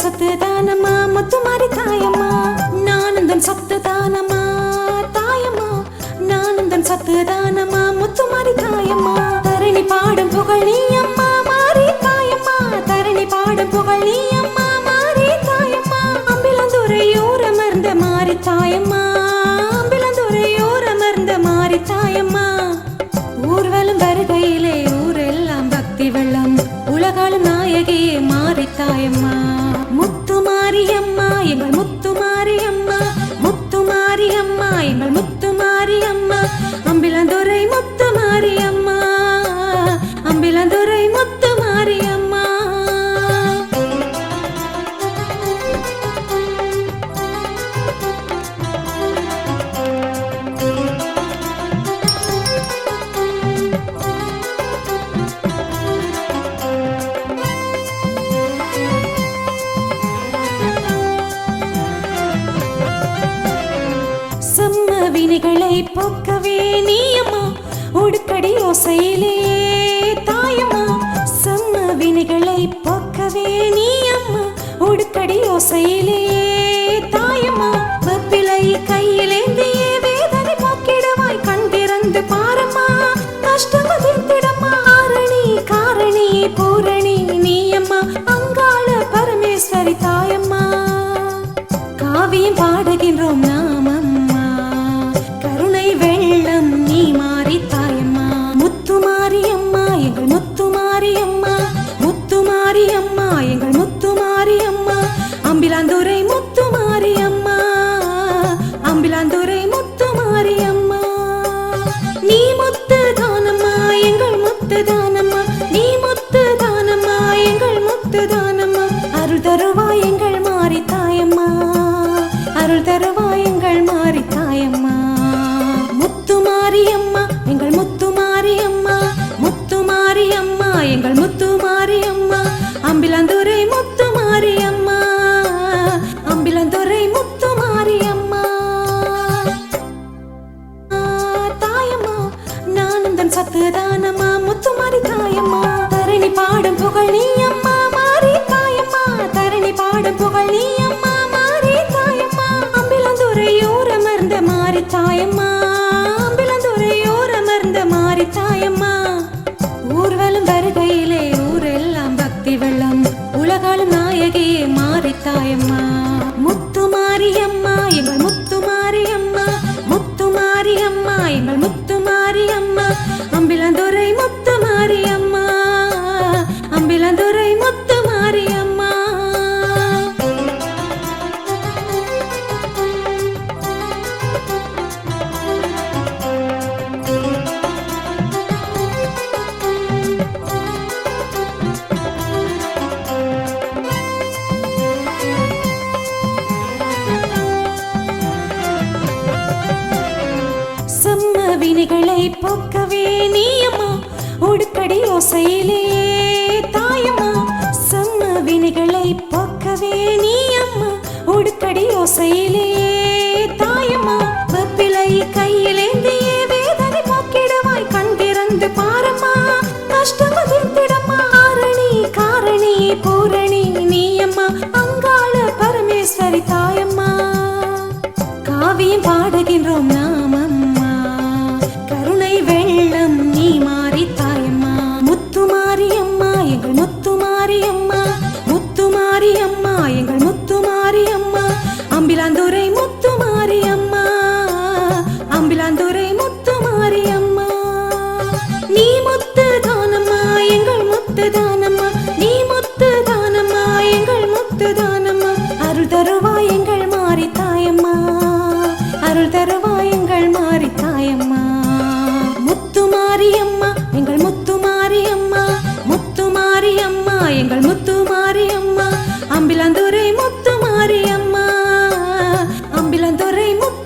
சத்து தானம்மா முத்துமாரி தாயம்மா நானந்தன் சத்து தானம்மா தாயம்மா நானந்தன் சத்து தானம்மா முத்துமாரி தாயம்மா தரணி பாடும் புகழ் நீ அம்மா மாரி தாயம்மா தரணி பாடும் புகழ் நீ அம்மா மாரி தாயம்மா அம்பிலந்துரையோரமர்ந்த மாரி தாயம்மா அம்பிலந்துரையோரமர்ந்த மாரி தாயம்மா ஊர்வலம் வருகையிலே ஊரெல்லாம் பக்தி வெள்ளம் உலகாலும் நாயகியே மாரி தாயம்மா முத்துமாரியம்மா எங்கள் முத்துமாரியம்மா முத்துமாரியம்மா எங்கள் முத்துமாரியம்மா அம்பிலந்துரை முத்துமாரியம்மா அம்பிலந்துரை முத்துமாரியம்மா வினைகளை போக்கவே நீயம்மா உடுக்கடி ஓசையிலே தாயம்மா செம்ம வினைகளை போக்கவே நீயம்மா உடுக்கடி ஓசையிலே தாயம்மா வெப்பிலை கையிலேந்தியே வேதனை போக்கிடுவாய் கண் திறந்து பாரம்மா கஷ்டம் தீர்த்திடம்மா ஆரணி காரணி பூரணி நீயம்மா அங்காள பரமேஸ்வரி தாயம்மா காவியம் பாடுகின்றோம் நாமம்மா வெள்ளம் நீ மாரி தாயம்மா முத்துமாரியம்மா எங்கள் முத்துமாரியம்மா முத்துமாரியம்மா எங்கள் முத்துமாரியம்மா அம்பிலாந்துரை முத்துமாரியம்மா அம்பிலாந்துரை முத்துமாரியம்மா நீ முத்து தானம்மா எங்கள் முத்து தானம்மா நீ முத்து தானம்மா எங்கள் முத்து தானம்மா அருள் தருவாய் எங்கள் மாரி தாயம்மா அருள் தருவாய் எங்கள் மாரி தாயம்மா முத்துமாரியம்மா எங்கள் முத்துமாரியம்மா முத்துமாரியம்மா எங்கள் முத்துமாரியம்மா அம்பிலந்துரை முத்துமாரியம்மா அம்பிலந்துரை முத்துமாரியம்மா தாயம்மா நானந்தன் சத்து தானம்மா முத்துமாரி தாயம்மா தரணி பாடும் புகழ் நீ அம்மா மாரி தாயம்மா தரணி பாடும் புகழ் நீ அம்மா மாரி தாயம்மா அம்பிலந்துரையோரமர்ந்த மாரி தாயம்மா மாரி தாயம்மா ஊர்வலம் வருகையிலே ஊரெல்லாம் பக்தி வெள்ளம் உலகாலும் நாயகியே மாரி தாயம்மா முத்துமாரியம்மா எங்கள் முத்துமாரியம்மா முத்துமாரியம்மா எங்கள் முத்துமாரியம்மா அம்பிலந்துரை முத்துமாரியம்மா அம்பிலந்துரை முத்துமாரியம்மா வினைகளை போக்கவே நீயம்மா உடுக்கடி ஓசையிலே தாயம்மா செம்ம வினைகளை போக்கவே நீயம்மா உடுக்கடி ஓசையிலே தாயம்மா வெப்பிலை கையிலேந்தியே வேதனை போக்கிடுவாய் கண் திறந்து பாரம்மா கஷ்டம் தீர்த்திடம்மா ஆரணி காரணி பூரணி நீயம்மா அங்காள பரமேஸ்வரி தாயம்மா காவியம் பாடுகின்றோம் நாமம்மா வெள்ளம் நீ மாரி தாயம்மா முத்துமாரியம்மா எங்கள் முத்துமாரியம்மா முத்துமாரியம்மா எங்கள் முத்துமாரியம்மா அம்பிலாந்துரை முத்துமாரியம்மா அம்பிலாந்துரை முத்துமாரியம்மா நீ முத்து தானம்மா எங்கள் முத்து தானம்மா நீ முத்து தானம்மா எங்கள் முத்து தானம்மா அருள் தருவாய் எங்கள் மாரி தாயம்மா அருள் தருவாய் எங்கள் மாரி தாயம்மா முத்துமாரியம்மா எங்கள் முத்துமாரியம்மா முத்துமாரியம்மா எங்கள் முத்துமாரியம்மா அம்பிலந்துரை முத்துமாரியம்மா அம்பிலந்துரை முத்து